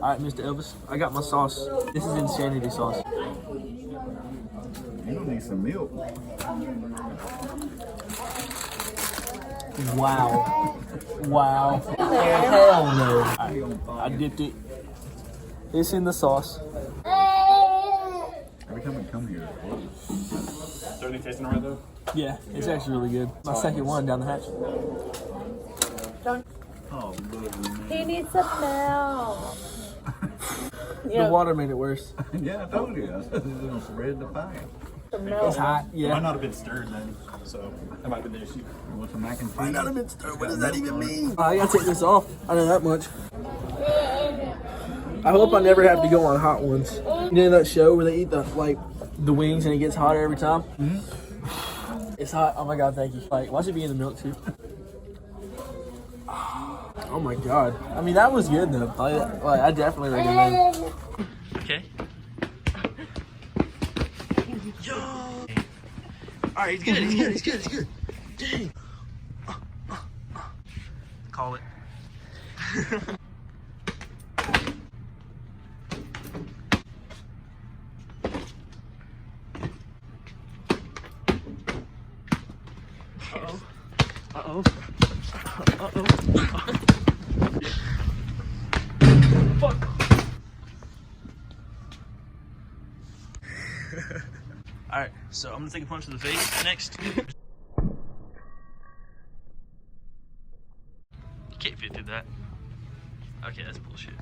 right, Mr. Elvis, I got my sauce. This is insanity sauce. You don't need some milk. Wow. Wow. Hell no. I dipped it. It's in the sauce. Every time we come here, Is there any tasting right though? Yeah, it's actually really good. My second one down the hatch. oh, look, man. He needs some milk. The water made it worse. Yeah, I told you. I said it's gonna spread the pie. Some It's milk. hot, It might yeah. not have been stirred then, so that might have been the issue. You want some mac and cheese? Might not have been stirred. What does that even mean? I gotta take this off. I know that much. I hope I never have to go on hot ones. You know that show where they eat the wings and it gets hotter every time? Mm-hmm. It's hot. Oh my god, thank you. Like, why should it be in the milk too? Oh my god. I mean, that was good though. I definitely recommend it. Okay. Yo! Alright, he's good, he's good, he's good, he's good. Dang. Call it. Uh-oh. Uh-oh. Fuck. Alright, so I'm gonna take a punch to the face next. Can't fit through that. Okay, that's bullshit.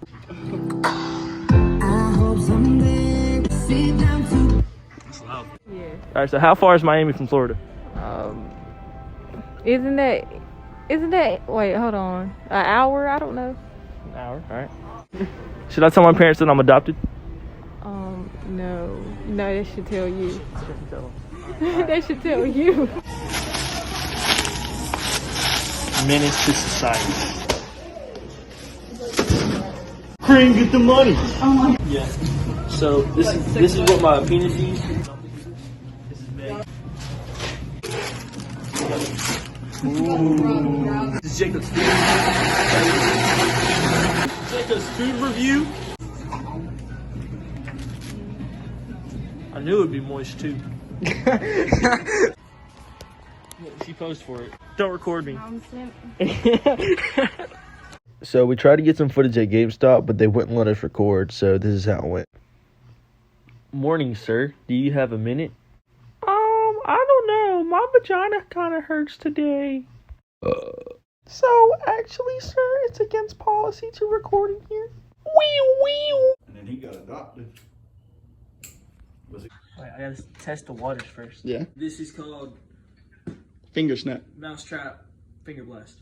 That's loud. Yeah. Alright, so how far is Miami from Florida? Isn't that, wait, hold on. An hour? I don't know. An hour, alright. Should I tell my parents that I'm adopted? No. No, they should tell you. They should tell you. Menace to society. Cream, get the money. Oh my. Yeah. So this is what my penis is. This is big. Ooh. This is Jacob's food. Jacob's food review. I knew it would be moist too. She posed for it. Don't record me. So we tried to get some footage at GameStop, but they wouldn't let us record, so this is how it went. Morning, sir. Do you have a minute? I don't know. My vagina kind of hurts today. So, actually, sir, it's against policy to record in here. Wee. And then he got adopted. Was it? Wait, I gotta test the waters first. Yeah. This is called Finger snap. Mousetrap Finger Blast.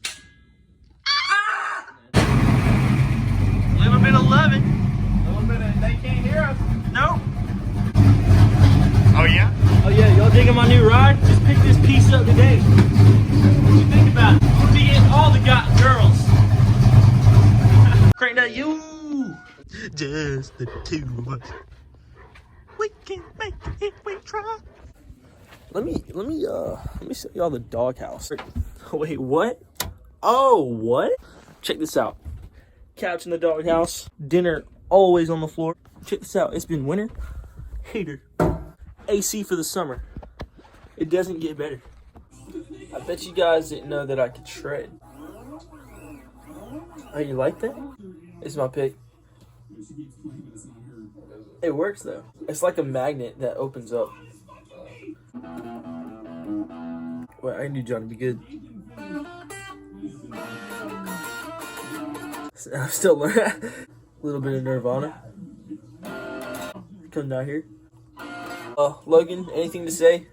Little bit 11. A little bit of, they can't hear us. Nope. Oh yeah? Oh yeah, y'all digging my new ride? Just pick this piece up today. What you think about it? We'll be getting all the girls. Crank that you. Just the two of us. We can make it if we try. Let me show y'all the doghouse. Wait, what? Oh, what? Check this out. Couch in the doghouse. Dinner always on the floor. Check this out. It's been winter. Heater. AC for the summer. It doesn't get better. I bet you guys didn't know that I could shred. Oh, you like that? It's my pick. It works though. It's like a magnet that opens up. Wait, I can do Johnny Be Good. I'm still learning. A little bit of Nirvana. Come down here. Logan, anything to say?